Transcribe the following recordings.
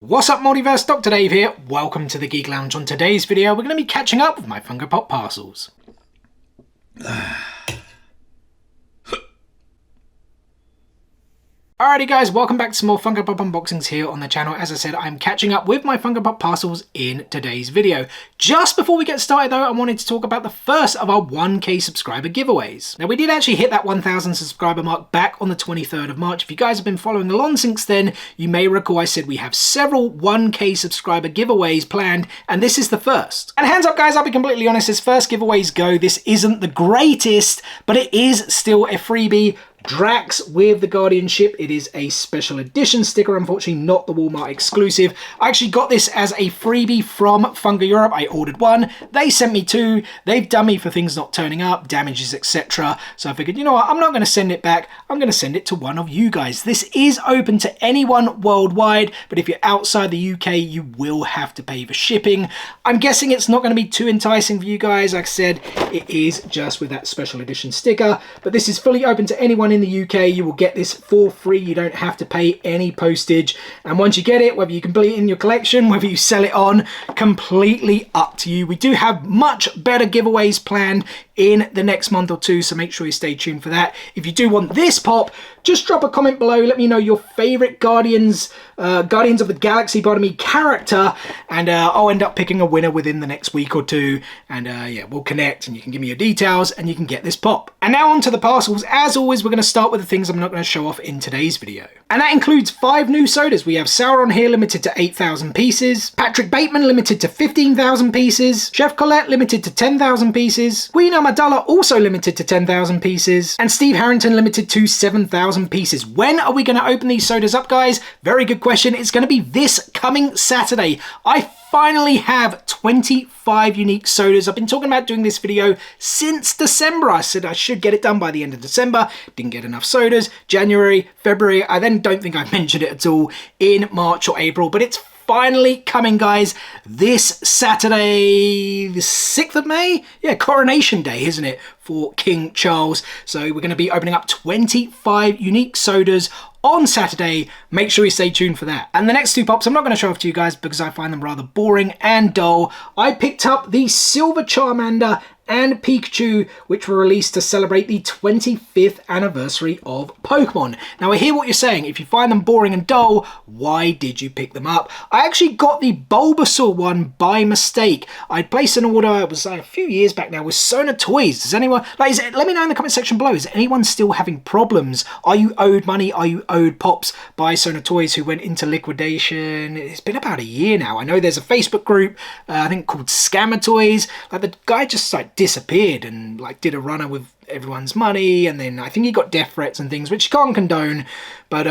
What's up, Multiverse? Dr. Dave here. Welcome to the Geek Lounge. On today's video, we're going to be catching up with my Funko Pop parcels. Alrighty guys, welcome back to some more Funko Pop unboxings here on the channel. As I said, I'm catching up with my Funko Pop parcels in today's video. Just before we get started though, I wanted to talk about the first of our 1k subscriber giveaways. Now we did actually hit that 1000 subscriber mark back on the 23rd of March. If you guys have been following along since then, you may recall I said we have several 1k subscriber giveaways planned, and this is the first. And hands up guys, I'll be completely honest, as first giveaways go, this isn't the greatest, but it is still a freebie. Drax with the Guardianship. It is a special edition sticker, unfortunately not the Walmart exclusive. I actually got this as a freebie from Funko Europe. I ordered one, they sent me two. They've done me for things not turning up, damages, etc. So I figured, you know what, I'm not going to send it back, I'm going to send it to one of you guys. This is open to anyone worldwide, but if you're outside the UK, you will have to pay for shipping. I'm guessing it's not going to be too enticing for you guys. Like I said, it is just with that special edition sticker, but this is fully open to anyone in the UK. You will get this for free. You don't have to pay any postage, and once you get it, whether you complete it in your collection, whether you sell it on, completely up to you. We do have much better giveaways planned in the next month or two, so make sure you stay tuned for that. If you do want this pop, just drop a comment below, let me know your favorite Guardians of the Galaxy character, and I'll end up picking a winner within the next week or two, and yeah, we'll connect and you can give me your details and you can get this pop. And now on to the parcels. As always, we're going to start with the things I'm not going to show off in today's video, and that includes 5 new sodas. We have Sauron here, limited to 8,000 pieces, Patrick Bateman limited to 15,000 pieces, Chef Colette limited to 10,000 pieces, Queen Amidala also limited to 10,000 pieces, and Steve Harrington limited to 7,000 pieces. When are we going to open these sodas up, guys? Very good question. It's going to be this coming Saturday. I finally have 25 unique sodas. I've been talking about doing this video since December. I said I should get it done by the end of December. Didn't get enough sodas. January, February, I then don't think I mentioned it at all in March or April, but it's finally coming, guys, this Saturday, the 6th of May? Yeah, Coronation Day, isn't it, for King Charles? So we're going to be opening up 25 unique sodas on Saturday. Make sure you stay tuned for that. And the next two pops I'm not going to show off to you guys because I find them rather boring and dull. I picked up the Silver Charmander and Pikachu, which were released to celebrate the 25th anniversary of Pokemon. Now I hear what you're saying. If you find them boring and dull, why did you pick them up? I actually got the Bulbasaur one by mistake. I'd placed an order, it was a few years back now, with Sona Toys. Does anyone, let me know in the comment section below, is anyone still having problems? Are you owed money? Are you owed pops by Sona Toys, who went into liquidation? It's been about a year now. I know there's a Facebook group, I think called Scammer Toys. Like, the guy just disappeared and did a runner with everyone's money, and then I think he got death threats and things, which you can't condone, but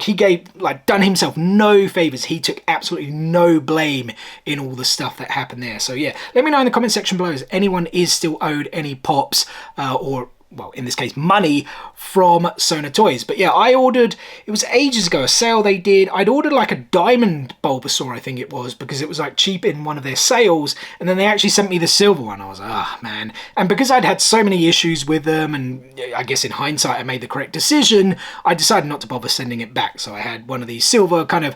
he done himself no favors. He took absolutely no blame in all the stuff that happened there. So yeah, let me know in the comment section below if anyone is still owed any pops or, well, in this case, money from Sona Toys. But yeah, I ordered, it was ages ago, a sale they did. I'd ordered like a diamond Bulbasaur, I think it was, because it was like cheap in one of their sales, and then they actually sent me the silver one. I was like, ah, man. And because I'd had so many issues with them, and I guess in hindsight I made the correct decision, I decided not to bother sending it back. So I had one of these silver kind of,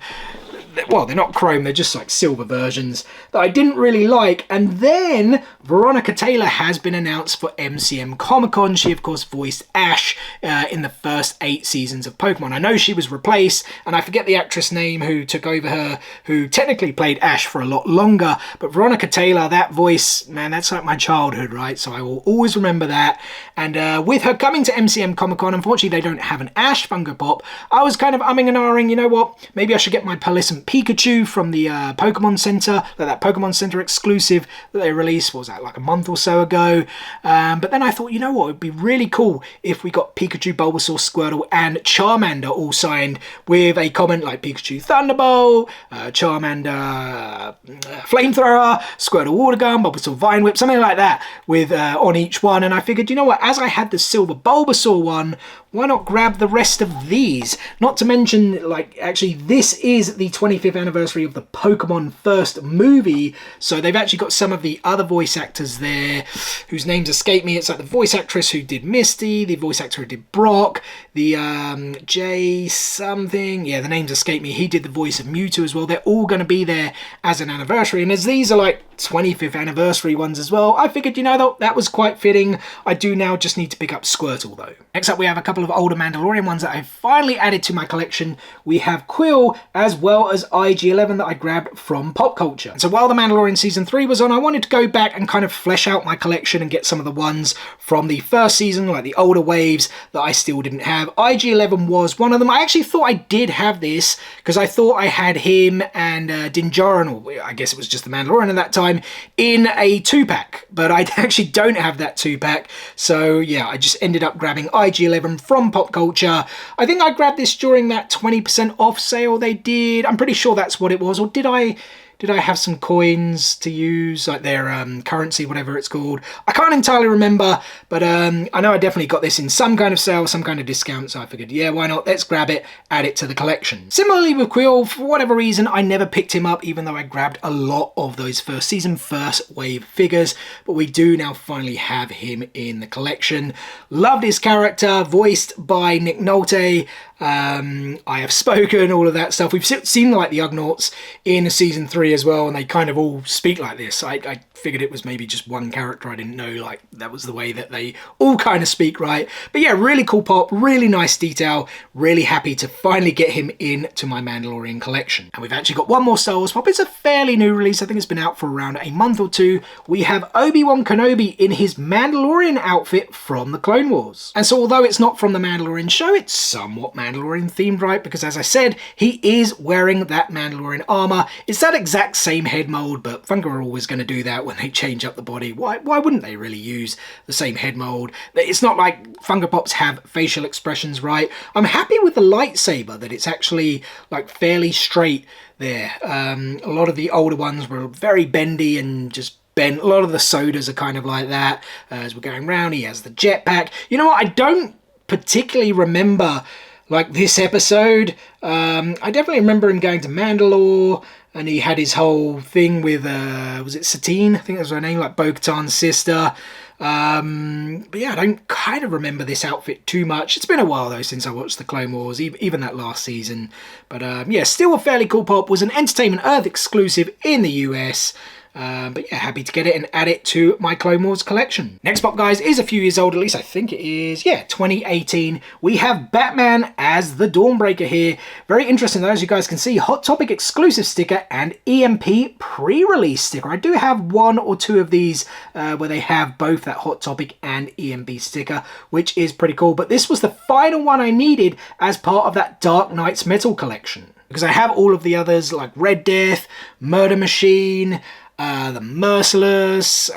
well, they're not chrome, they're just like silver versions that I didn't really like. And then Veronica Taylor has been announced for MCM Comic Con. She of course voiced Ash in the first 8 seasons of Pokemon. I know she was replaced, and I forget the actress name who took over her, who technically played Ash for a lot longer, but Veronica Taylor, that voice, man, that's like my childhood, right? So I will always remember that. And with her coming to MCM Comic Con, unfortunately they don't have an Ash Funko Pop. I was kind of umming and ahhing, you know what, maybe I should get my Pearlescent Pikachu from the Pokemon Center, like that Pokemon Center exclusive that they released, what was that, like a month or so ago? But then I thought, you know what, it would be really cool if we got Pikachu, Bulbasaur, Squirtle, and Charmander all signed with a comment like Pikachu Thunderbolt, Charmander Flamethrower, Squirtle Water Gun, Bulbasaur Vine Whip, something like that with on each one. And I figured, you know what, as I had the Silver Bulbasaur one, why not grab the rest of these? Not to mention, like, actually, this is the 25th anniversary of the Pokemon first movie, so they've actually got some of the other voice actors there whose names escape me. It's like the voice actress who did Misty, the voice actor who did Brock, the Jay something, yeah, the names escape me. He did the voice of Mewtwo as well. They're all going to be there as an anniversary, and as these are like 25th anniversary ones as well, I figured, you know, that was quite fitting. I do now just need to pick up Squirtle though. Next up, we have a couple of older Mandalorian ones that I've finally added to my collection. We have Quill as well as IG-11 that I grabbed from Pop Culture. So while The Mandalorian Season 3 was on, I wanted to go back and kind of flesh out my collection and get some of the ones from the first season, like the older waves that I still didn't have. IG-11 was one of them. I actually thought I did have this because I thought I had him and Din Djarin, or I guess it was just The Mandalorian at that time, in a 2-pack, but I actually don't have that 2-pack. So yeah, I just ended up grabbing IG-11 from Pop Culture. I think I grabbed this during that 20% off sale they did. I'm pretty sure that's what it was. Or did I have some coins to use, like their currency, whatever it's called? I can't entirely remember, but I know I definitely got this in some kind of sale, some kind of discount, so I figured, yeah, why not? Let's grab it, add it to the collection. Similarly with Quill, for whatever reason, I never picked him up, even though I grabbed a lot of those first season, first wave figures, but we do now finally have him in the collection. Loved his character, voiced by Nick Nolte. I Have Spoken, all of that stuff. We've seen like the Ugnaughts in season 3 as well, and they kind of all speak like this. I figured it was maybe just one character. I didn't know like that was the way that they all kind of speak, right? But yeah, really cool pop, really nice detail. Really happy to finally get him into my Mandalorian collection. And we've actually got one more Star Wars pop. It's a fairly new release. I think it's been out for around a month or two. We have Obi-Wan Kenobi in his Mandalorian outfit from the Clone Wars. And so although it's not from the Mandalorian show, it's somewhat Mandalorian themed, right? Because as I said, he is wearing that Mandalorian armor. It's that exact same head mold, but Funko are always going to do that when they change up the body. Why wouldn't they really use the same head mold? It's not like Funko Pops have facial expressions, right? I'm happy with the lightsaber that it's actually like fairly straight there. A lot of the older ones were very bendy and just bent. A lot of the sodas are kind of like that. As we're going round, he has the jetpack. You know what? I don't particularly remember like this episode. I definitely remember him going to Mandalore, and he had his whole thing with, was it Satine? I think that was her name, like Bo-Katan's sister. But yeah, I don't kind of remember this outfit too much. It's been a while though since I watched the Clone Wars, even that last season. But yeah, still a fairly cool pop. Was an Entertainment Earth exclusive in the US. But yeah, happy to get it and add it to my Clone Wars collection. Next pop, guys, is a few years old, at least I think it is. Yeah, 2018. We have Batman as the Dawnbreaker here. Very interesting though, as you guys can see, Hot Topic exclusive sticker and EMP pre-release sticker. I do have one or two of these where they have both that Hot Topic and EMP sticker, which is pretty cool. But this was the final one I needed as part of that Dark Knights Metal collection, because I have all of the others like Red Death, Murder Machine, the Merciless,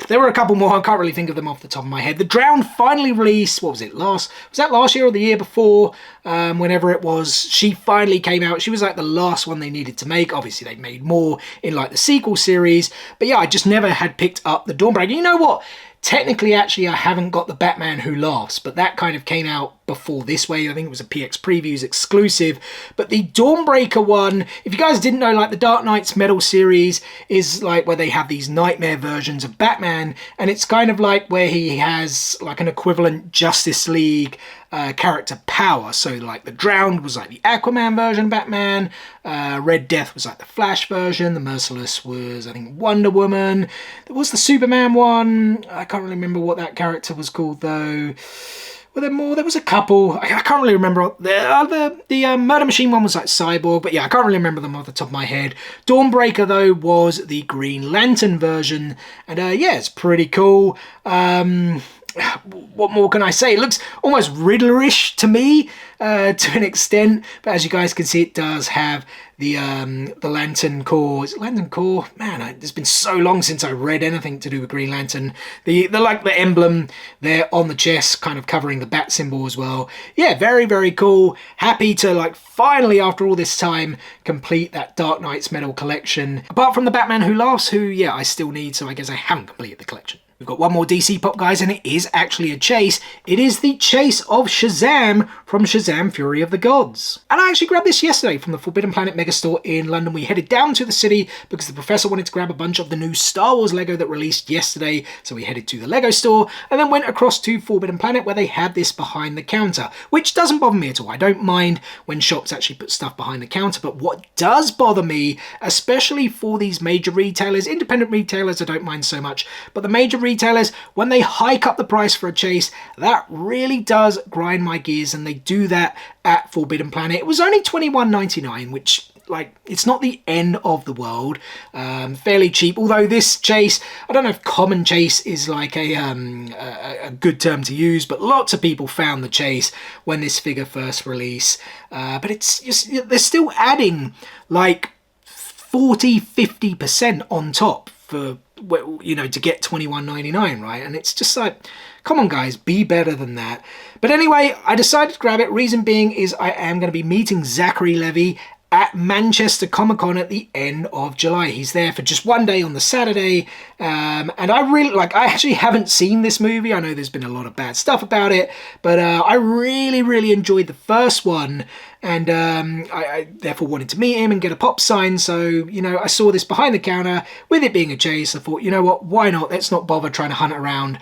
there were a couple more, I can't really think of them off the top of my head. The Drowned finally released, what was it, was that last year or the year before? Whenever it was, she finally came out. She was like the last one they needed to make. Obviously they made more in like the sequel series, but yeah, I just never had picked up the Dawnbreaker. You know what? Technically, actually, I haven't got the Batman Who Laughs, but that kind of came out before this wave. I think it was a PX Previews exclusive. But the Dawnbreaker one, if you guys didn't know, like the Dark Knights Metal series is like where they have these nightmare versions of Batman, and it's kind of like where he has like an equivalent Justice League character power. So like the Drowned was like the Aquaman version of Batman, Red Death was like the Flash version, the Merciless was I think Wonder Woman, there was the Superman one, I can't really remember what that character was called though. Were there more? There was a couple. I can't really remember. The Murder Machine one was like Cyborg, but yeah, I can't really remember them off the top of my head. Dawnbreaker, though, was the Green Lantern version, and yeah, it's pretty cool. What more can I say? It looks almost Riddler-ish to me, to an extent, but as you guys can see, it does have the Lantern Corps. Is it Lantern Corps? Man, it's been so long since I read anything to do with Green Lantern. The like the emblem there on the chest, kind of covering the bat symbol as well. Yeah, very, very cool. Happy to like finally, after all this time, complete that Dark Knights Metal collection. Apart from the Batman Who Laughs, who, yeah, I still need, so I guess I haven't completed the collection. We've got one more DC Pop, guys, and it is actually a chase. It is the chase of Shazam from Shazam Fury of the Gods. And I actually grabbed this yesterday from the Forbidden Planet Megastore in London. We headed down to the city because the professor wanted to grab a bunch of the new Star Wars Lego that released yesterday. So we headed to the Lego store and then went across to Forbidden Planet where they had this behind the counter, which doesn't bother me at all. I don't mind when shops actually put stuff behind the counter, but what does bother me, especially for these major retailers, independent retailers I don't mind so much, but the major retailers, when they hike up the price for a chase, that really does grind my gears, and they do that at Forbidden Planet. It was only $21.99, which, like, it's not the end of the world. Fairly cheap, although this chase, I don't know if common chase is like a good term to use, but lots of people found the chase when this figure first released. But it's just, they're still adding like 40-50% on top for, you know, to get $21.99, right? And it's just like, come on guys, be better than that. But anyway, I decided to grab it. Reason being is I am going to be meeting Zachary Levi at Manchester Comic Con at the end of July. He's there for just one day on the Saturday, and I actually haven't seen this movie. I know there's been a lot of bad stuff about it, but I really enjoyed the first one, and I therefore wanted to meet him and get a pop sign. So, you know, I saw this behind the counter with it being a chase. I thought, you know what, why not? Let's not bother trying to hunt around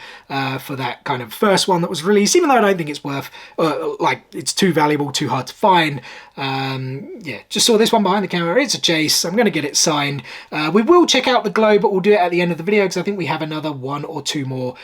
for that kind of first one that was released, even though I don't think it's worth, it's too valuable, too hard to find. Yeah, just saw this one behind the counter. It's a chase. I'm going to get it signed. We will check out the glow, but we'll do it at the end of the video because I think we have another one or two more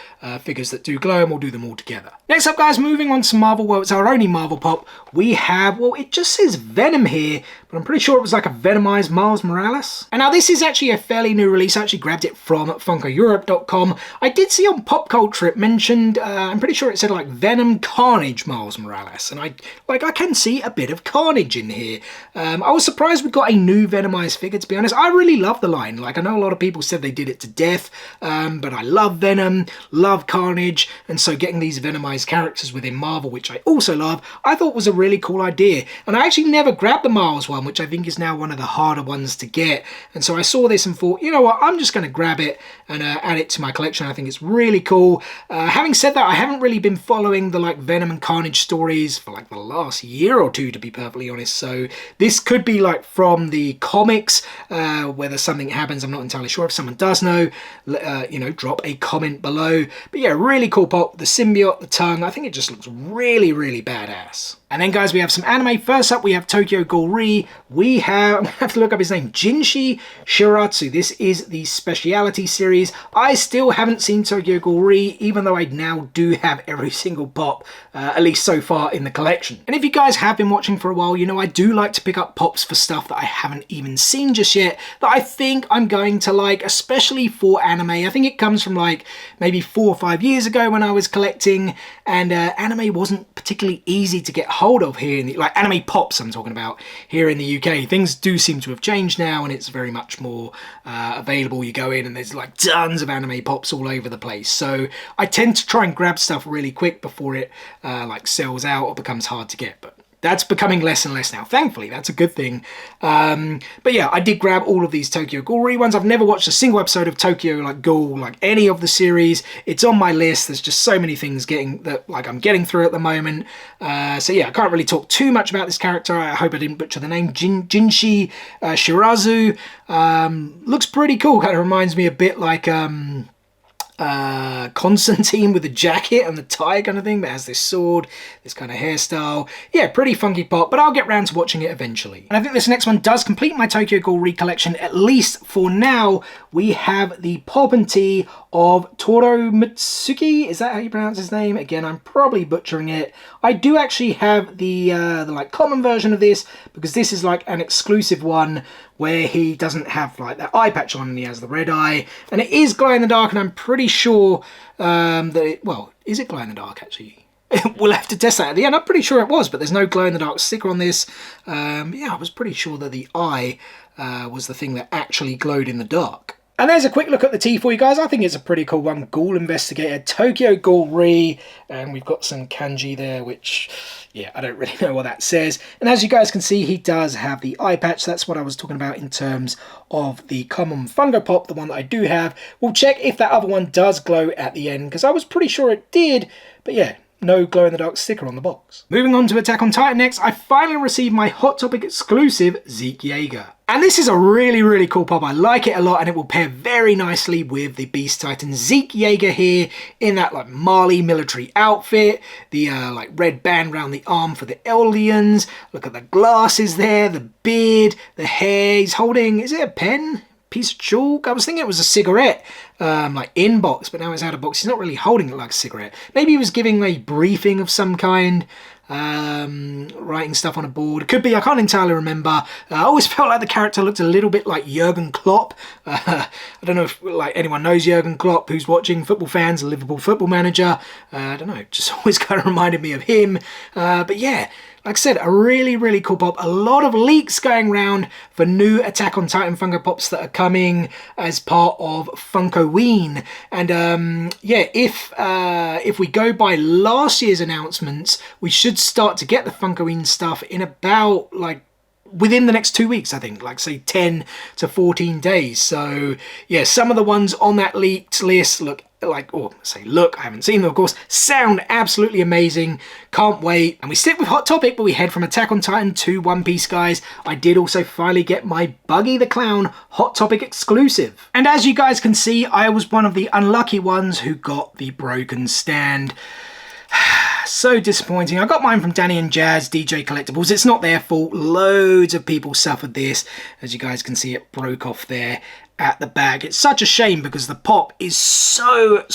figures that do glow, and we'll do them all together. Next up, guys, moving on to Marvel. Well, it's our only Marvel Pop. We have, well, it just says Venom here, but I'm pretty sure it was like a Venomized Miles Morales. And now this is actually a fairly new release. I actually grabbed it from FunkoEurope.com. I did see on Pop Culture it mentioned, I'm pretty sure it said like Venom Carnage Miles Morales, and I can see a bit of carnage in here. I was surprised we got a new Venomized figure, to be honest. I really love the line. Like, I know a lot of people said they did it to death, but I love Venom, love Carnage, and so getting these Venomized characters within Marvel, which I also love, I thought was a really cool idea. And I actually never grabbed the Miles one, which I think is now one of the harder ones to get. And so I saw this and thought, you know what, I'm just going to grab it and add it to my collection. I think it's really cool. Having said that, I haven't really been following the like Venom and Carnage stories for like the last year or two, to be perfectly honest. So this could be like from the comics, whether something happens, I'm not entirely sure. If someone does know, you know, drop a comment below. But yeah, really cool pop. The symbiote, the tongue, I think it just looks really badass. And then, guys, we have some anime. First up, we have Tokyo Ghoul. We have, I'm going to have to look up his name, Jinshi Shiratsu. This is the speciality series. I still haven't seen Tokyo Ghoul, even though I now do have every single pop, at least so far in the collection. And if you guys have been watching for a while, you know I do like to pick up pops for stuff that I haven't even seen just yet, that I think I'm going to like, especially for anime. I think it comes from like maybe 4 or 5 years ago when I was collecting, and anime wasn't particularly easy to get hold of here in the, like anime pops I'm talking about here in the UK. Things do seem to have changed now, and it's very much more available. You go in and there's like tons of anime pops all over the place. So I tend to try and grab stuff really quick before it like sells out or becomes hard to get. But that's becoming less and less now. Thankfully, that's a good thing. But yeah, I did grab all of these Tokyo Ghoul ones. I've never watched a single episode of Tokyo like Ghoul, like any of the series. It's on my list. There's just so many things I'm getting through at the moment. So yeah, I can't really talk too much about this character. I hope I didn't butcher the name. Jinshi Shirazu. Looks pretty cool. Kind of reminds me a bit like Constantine with the jacket and the tie kind of thing, but has this sword, this kind of hairstyle. Yeah, pretty funky pop, but I'll get round to watching it eventually. And I think this next one does complete my Tokyo Ghoul collection, at least for now. We have the pop and tea of Toro Matsuki. Is that how you pronounce his name? Again, I'm probably butchering it. I do actually have the like common version of this, because this is like an exclusive one where he doesn't have like that eye patch on and he has the red eye, and it is glow in the dark, and I'm pretty sure that it, well, is it glow in the dark actually? We'll have to test that at the end. I'm pretty sure it was, but there's no glow in the dark sticker on this. Yeah, I was pretty sure that the eye was the thing that actually glowed in the dark. And there's a quick look at the tee for you guys. I think it's a pretty cool one. Ghoul Investigator, Tokyo Ghoul Re, and we've got some kanji there, which, yeah, I don't really know what that says. And as you guys can see, he does have the eye patch. That's what I was talking about in terms of the common Funko Pop, the one that I do have. We'll check if that other one does glow at the end, because I was pretty sure it did, but yeah, no glow-in-the-dark sticker on the box. Moving on to Attack on Titan next, I finally received my Hot Topic exclusive Zeke Yeager. And this is a really, really cool pop. I like it a lot, and it will pair very nicely with the Beast Titan Zeke Yeager here in that like Mali military outfit, the like red band around the arm for the Eldians. Look at the glasses there, the beard, the hair. He's holding, is it a pen? Piece of chalk? I was thinking it was a cigarette, like in box, but now it's out of box. He's not really holding it like a cigarette. Maybe he was giving a briefing of some kind, writing stuff on a board. It could be, I can't entirely remember. I always felt like the character looked a little bit like Jurgen Klopp. I don't know if like anyone knows Jurgen Klopp who's watching, football fans, a Liverpool football manager. I don't know, just always kind of reminded me of him. But yeah, like I said, a really, really cool pop. A lot of leaks going around for new Attack on Titan Funko Pops that are coming as part of Funkoween. And yeah, if we go by last year's announcements, we should start to get the Funkoween stuff in about like within the next 2 weeks, I think, like say 10 to 14 days. So yeah, some of the ones on that leaked list look like, or say look, I haven't seen them of course, sound absolutely amazing. Can't wait. And we stick with Hot Topic, but we head from Attack on Titan to One Piece, guys. I did also finally get my Buggy the Clown Hot Topic exclusive. And as you guys can see, I was one of the unlucky ones who got the broken stand. So disappointing. I got mine from Danny and Jazz DJ Collectibles. It's not their fault. Loads of people suffered this. As you guys can see, it broke off there at the back. It's such a shame because the pop is so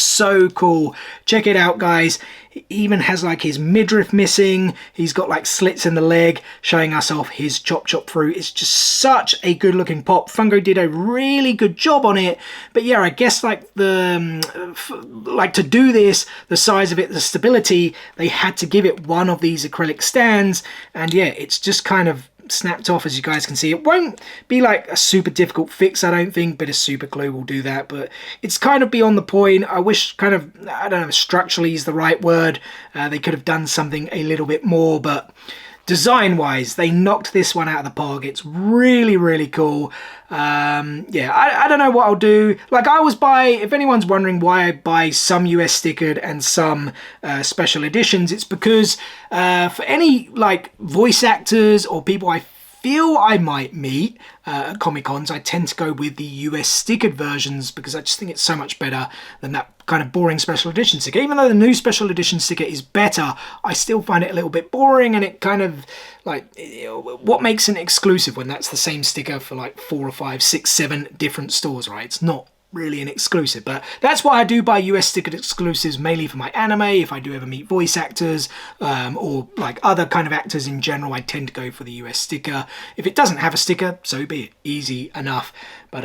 cool. Check it out, guys. He even has like his midriff missing. He's got like slits in the leg showing us off his chop fruit. It's just such a good looking pop. Funko did a really good job on it. But yeah, I guess like like to do this, the size of it, the stability, they had to give it one of these acrylic stands. And yeah, it's just kind of snapped off, as you guys can see. It won't be like a super difficult fix, I don't think, but a super glue will do that. But it's kind of beyond the point. I wish kind of, I don't know if structurally is the right word. They could have done something a little bit more, but design wise, they knocked this one out of the park. It's really, really cool. Yeah, I don't know what I'll do. Like I always buy, if anyone's wondering why I buy some US stickered and some special editions, it's because for any like voice actors or people I feel I might meet at Comic-Cons, I tend to go with the US stickered versions because I just think it's so much better than that kind of boring special edition sticker. Even though the new special edition sticker is better, I still find it a little bit boring, and it kind of like, what makes an exclusive when that's the same sticker for like 4 or 5, 6, 7 different stores, right? It's not really an exclusive, but that's why I do buy US stickered exclusives, mainly for my anime. If I do ever meet voice actors or like other kind of actors in general, I tend to go for the US sticker. If it doesn't have a sticker, so be it. Easy enough. But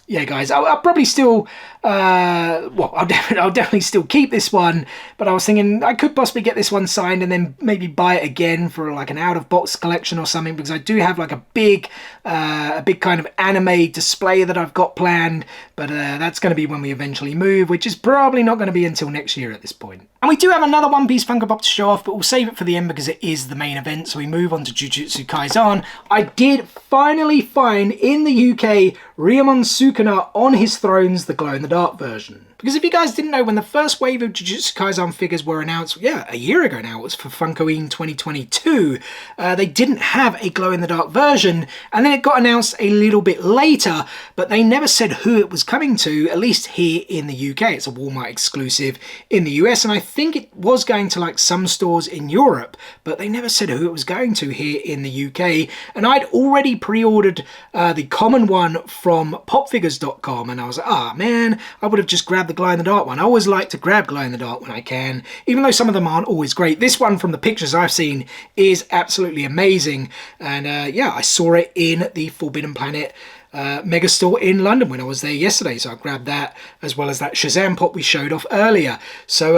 yeah, guys, I'll probably still, well, I'll definitely still keep this one. But I was thinking I could possibly get this one signed and then maybe buy it again for like an out-of-box collection or something, because I do have like a big kind of anime display that I've got planned. But that's going to be when we eventually move, which is probably not going to be until next year at this point. And we do have another One Piece Funko Pop to show off, but we'll save it for the end because it is the main event. So we move on to Jujutsu Kaisen. I did finally find in the UK Ryomon Sukuna on his thrones, the glow-in-the-dark version. Because if you guys didn't know, when the first wave of Jujutsu Kaisen figures were announced, yeah, a year ago now, it was for Funkoween 2022, they didn't have a glow-in-the-dark version, and then it got announced a little bit later, but they never said who it was coming to, at least here in the UK. It's a Walmart exclusive in the US, and I think it was going to like some stores in Europe, but they never said who it was going to here in the UK. And I'd already pre-ordered the common one from popfigures.com, and I was like, ah, man, I would have just grabbed the glow-in-the-dark one. I always like to grab glow-in-the-dark when I can, even though some of them aren't always great. This one, from the pictures I've seen, is absolutely amazing. And yeah, I saw it in the Forbidden Planet Megastore in London when I was there yesterday, so I grabbed that as well as that Shazam pop we showed off earlier. So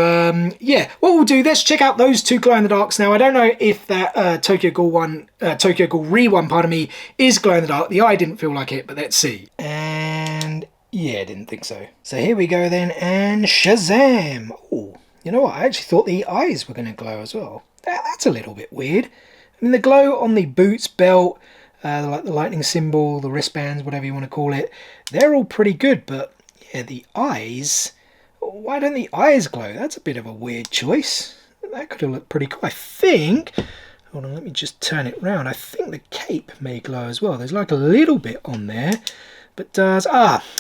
yeah, what we'll do, let's check out those two glow-in-the-darks now. I don't know if that Tokyo Ghoul Re one, pardon me, is glow-in-the-dark. The eye didn't feel like it, but let's see. And Yeah, didn't think so. So here we go then, and Shazam! Oh, you know what, I actually thought the eyes were going to glow as well. That's a little bit weird. I mean, the glow on the boots, belt, like the lightning symbol, the wristbands, whatever you want to call it, they're all pretty good, but yeah, the eyes, why don't the eyes glow? That's a bit of a weird choice. That could have looked pretty cool. I think, hold on, let me just turn it round. I think the cape may glow as well. There's like a little bit on there. But does,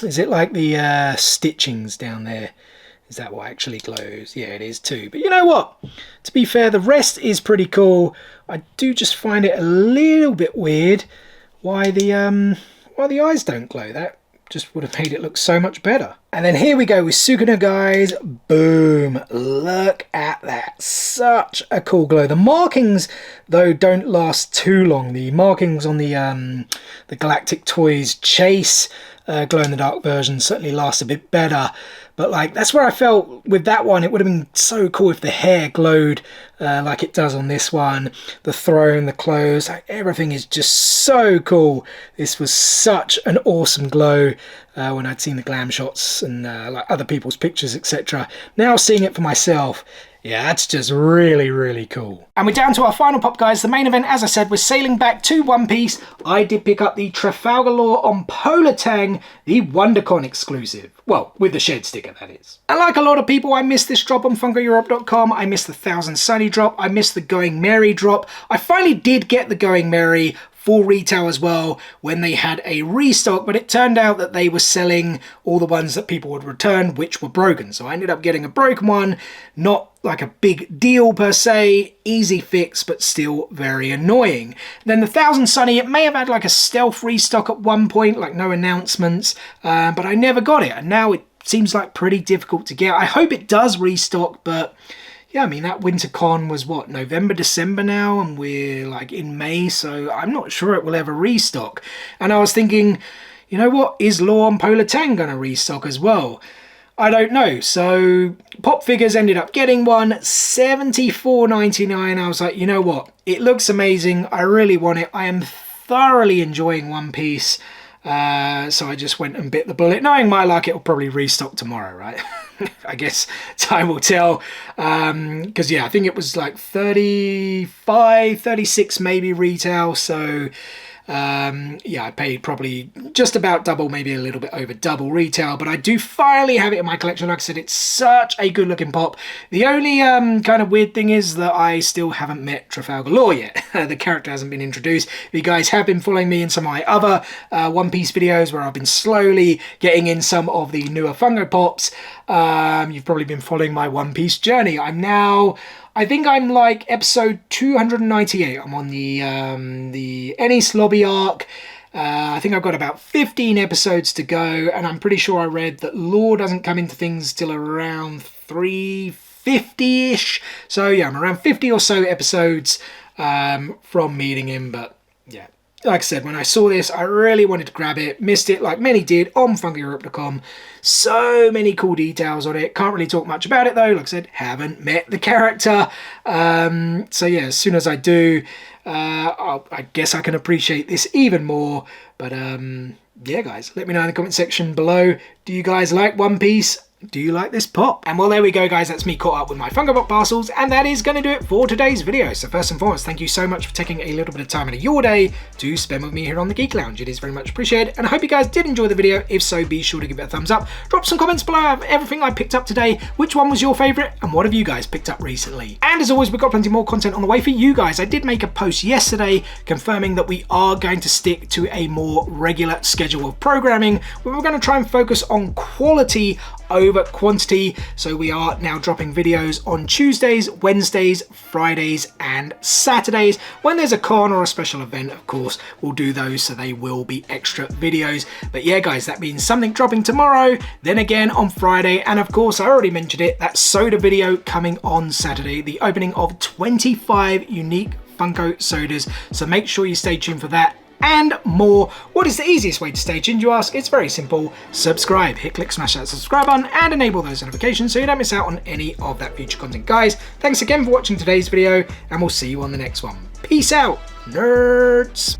is it like the stitchings down there? Is that what actually glows? Yeah, it is too. But you know what? To be fair, the rest is pretty cool. I do just find it a little bit weird why the eyes don't glow. That just would have made it look so much better. And then here we go with Sukuna, guys. Boom. Look at that. Such a cool glow. The markings, though, don't last too long. The markings on the Galactic Toys Chase glow-in-the-dark version certainly last a bit better. But like, that's where I felt with that one, it would have been so cool if the hair glowed like it does on this one. The throne, the clothes, like, everything is just so cool. This was such an awesome glow when I'd seen the glam shots and like other people's pictures, etc. Now seeing it for myself, yeah, that's just really, really cool. And we're down to our final pop, guys. The main event, as I said, we're sailing back to One Piece. I did pick up the Trafalgar Law on Polar Tang, the WonderCon exclusive. Well, with the shed sticker, that is. And like a lot of people, I missed this drop on FunkoEurope.com. I missed the 1000 Sunny drop. I missed the Going Merry drop. I finally did get the Going Merry for retail as well when they had a restock, but it turned out that they were selling all the ones that people would return, which were broken. So I ended up getting a broken one, not like a big deal per se, easy fix, but still very annoying. Then the 1000 Sunny, it may have had like a stealth restock at one point, like no announcements, but I never got it. And now it seems like pretty difficult to get. I hope it does restock, but yeah, I mean, that WinterCon was what, November, December now, and we're like in May, so I'm not sure it will ever restock. And I was thinking, you know what, is Law on Polar Tang going to restock as well? I don't know. So Pop Figures ended up getting one, $74.99. I was like, you know what, it looks amazing. I really want it. I am thoroughly enjoying One Piece. So I just went and bit the bullet, knowing my luck it'll probably restock tomorrow, right? I guess time will tell, because yeah, I think it was like 35, 36 maybe retail, so yeah, I paid probably just about double, maybe a little bit over double retail, but I do finally have it in my collection. Like I said, it's such a good looking pop. The only kind of weird thing is that I still haven't met Trafalgar Law yet. The character hasn't been introduced. If you guys have been following me in some of my other One Piece videos where I've been slowly getting in some of the newer Funko Pops, you've probably been following my One Piece journey. I think I'm like episode 298. I'm on the Ennis Lobby arc. I think I've got about 15 episodes to go, and I'm pretty sure I read that Law doesn't come into things till around 350-ish. So yeah, I'm around 50 or so episodes from meeting him, but yeah. Like I said, when I saw this, I really wanted to grab it. Missed it, like many did, on FunkoEurope.com. So many cool details on it. Can't really talk much about it, though. Like I said, haven't met the character. So yeah, as soon as I do, I guess I can appreciate this even more. But yeah, guys, let me know in the comment section below. Do you guys like One Piece? Do you like this pop? And well, there we go, guys. That's me caught up with my Funko Pop parcels, and that is going to do it for today's video. So first and foremost, thank you so much for taking a little bit of time out of your day to spend with me here on the Geek Lounge. It is very much appreciated, and I hope you guys did enjoy the video. If so, be sure to give it a thumbs up. Drop some comments below of everything I picked up today. Which one was your favourite, and what have you guys picked up recently? And as always, we've got plenty more content on the way for you guys. I did make a post yesterday confirming that we are going to stick to a more regular schedule of programming, where we're going to try and focus on quality over quantity. So we are now dropping videos on Tuesdays, Wednesdays, Fridays and Saturdays. When there's a con or a special event, of course, we'll do those, so they will be extra videos. But yeah, guys, that means something dropping tomorrow, then again on Friday, and of course, I already mentioned it, that soda video coming on Saturday, the opening of 25 unique Funko sodas. So make sure you stay tuned for that and more. What is the easiest way to stay tuned, you ask? It's very simple. Subscribe. Hit click, smash that subscribe button and enable those notifications so you don't miss out on any of that future content. Guys, thanks again for watching today's video, and we'll see you on the next one. Peace out, nerds.